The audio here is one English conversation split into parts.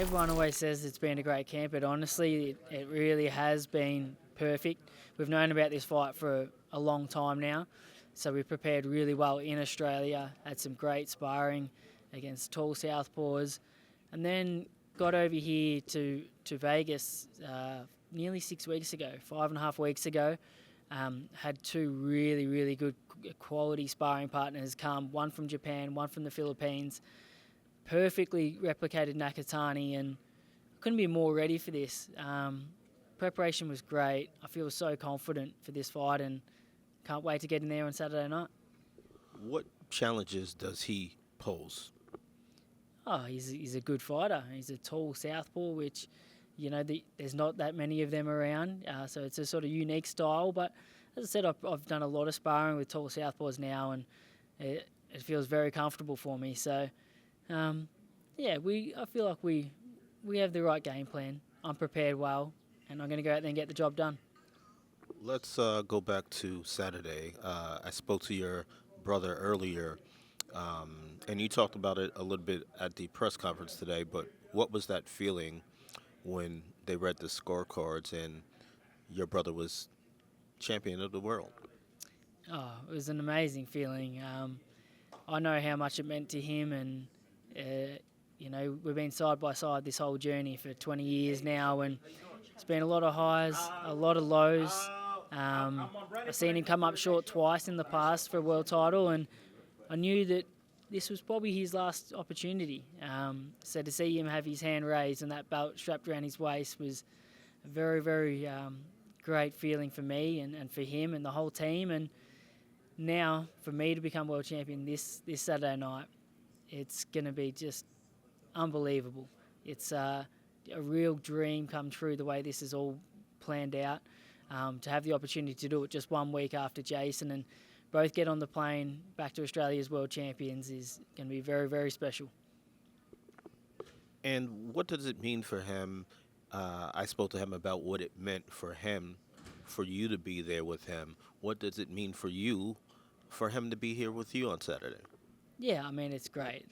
Everyone always says it's been a great camp, but honestly, it really has been perfect. We've known about this fight for a long time now, so we've prepared really well in Australia, had some great sparring against tall southpaws, and then got over here to Vegas nearly 6 weeks ago, 5.5 weeks ago. Had two really, really good quality sparring partners come, one from Japan, one from the Philippines. Perfectly replicated Nakatani, and couldn't be more ready for this. Preparation was great. I feel so confident for this fight and can't wait to get in there on Saturday night. What challenges does he pose? Oh, he's a good fighter. He's a tall southpaw, which, there's not that many of them around. So it's a sort of unique style. But as I said, I've done a lot of sparring with tall southpaws now, and it feels very comfortable for me. So, I feel like we have the right game plan. I'm prepared well, and I'm going to go out there and get the job done. Let's go back to Saturday. I spoke to your brother earlier, and you talked about it a little bit at the press conference today, but what was that feeling when they read the scorecards and your brother was champion of the world? Oh, it was an amazing feeling. I know how much it meant to him, and we've been side by side this whole journey for 20 years now, and it's been a lot of highs, a lot of lows. I've seen him come up short twice in the past for a world title, and I knew that this was probably his last opportunity. So to see him have his hand raised and that belt strapped around his waist was a very, very great feeling for me and for him and the whole team. And now for me to become world champion this Saturday night, it's going to be just unbelievable. It's a real dream come true the way this is all planned out. To have the opportunity to do it just 1 week after Jason and both get on the plane back to Australia as world champions is going to be very, very special. And what does it mean for him? I spoke to him about what it meant for him, for you to be there with him. What does it mean for you, for him to be here with you on Saturday? Yeah, I mean, it's great.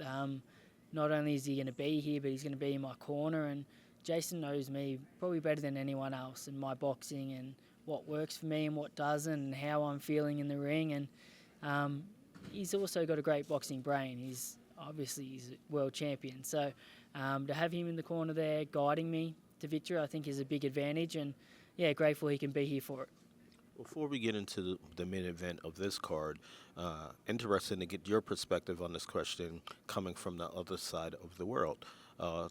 Not only is he going to be here, but he's going to be in my corner. And Jason knows me probably better than anyone else and my boxing and what works for me and what doesn't and how I'm feeling in the ring. And he's also got a great boxing brain. He's a world champion. So to have him in the corner there guiding me to victory, I think is a big advantage. And, yeah, grateful he can be here for it. Before we get into the main event of this card, interesting to get your perspective on this question coming from the other side of the world.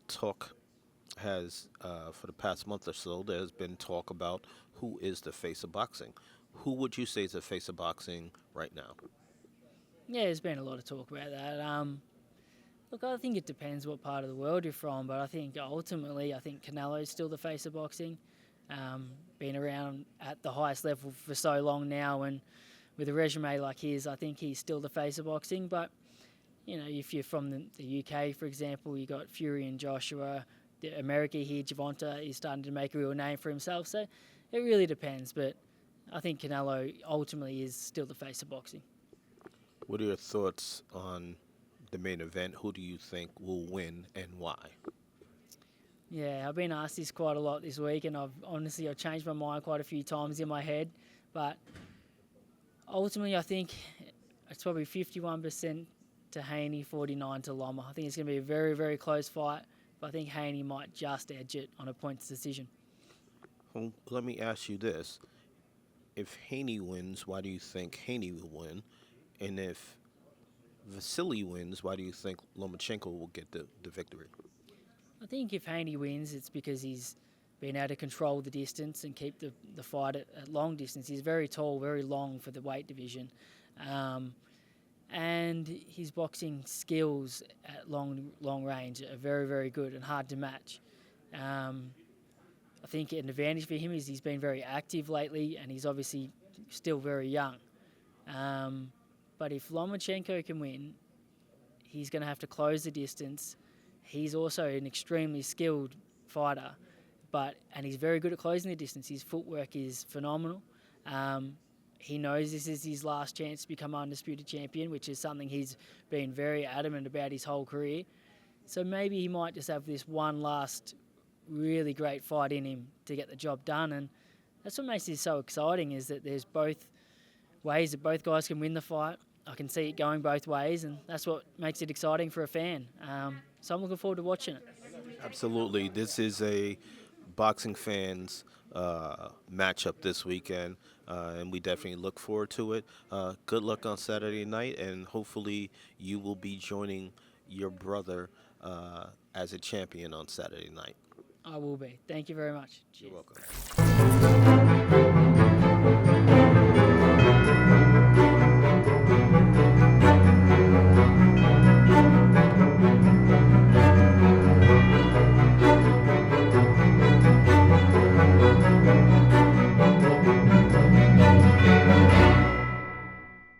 Talk has, for the past month or so, there's been talk about who is the face of boxing. Who would you say is the face of boxing right now? Yeah, there's been a lot of talk about that. Look, I think it depends what part of the world you're from, but I think ultimately, Canelo's still the face of boxing. Been around at the highest level for so long now, and with a resume like his, I think he's still the face of boxing. But, if you're from the UK, for example, you got Fury and Joshua. America here, Gervonta is starting to make a real name for himself. So it really depends, but I think Canelo ultimately is still the face of boxing. What are your thoughts on the main event? Who do you think will win and why? Yeah, I've been asked this quite a lot this week, and I've changed my mind quite a few times in my head. But ultimately, I think it's probably 51% to Haney, 49% to Loma. I think it's going to be a very, very close fight, but I think Haney might just edge it on a points decision. Well, let me ask you this. If Haney wins, why do you think Haney will win? And if Vasily wins, why do you think Lomachenko will get the victory? I think if Haney wins, it's because he's been able to control the distance and keep the fight at long distance. He's very tall, very long for the weight division. And his boxing skills at long range are very, very good and hard to match. I think an advantage for him is he's been very active lately, and he's obviously still very young. But if Lomachenko can win, he's going to have to close the distance. He's also an extremely skilled fighter, and he's very good at closing the distance. His footwork is phenomenal. He knows this is his last chance to become undisputed champion, which is something he's been very adamant about his whole career. So maybe he might just have this one last really great fight in him to get the job done. And that's what makes this so exciting, is that there's both ways that both guys can win the fight. I can see it going both ways, and that's what makes it exciting for a fan. So I'm looking forward to watching it. Absolutely. This is a boxing fans matchup this weekend, and we definitely look forward to it. Good luck on Saturday night, and hopefully you will be joining your brother as a champion on Saturday night. I will be. Thank you very much. Cheers. You're welcome.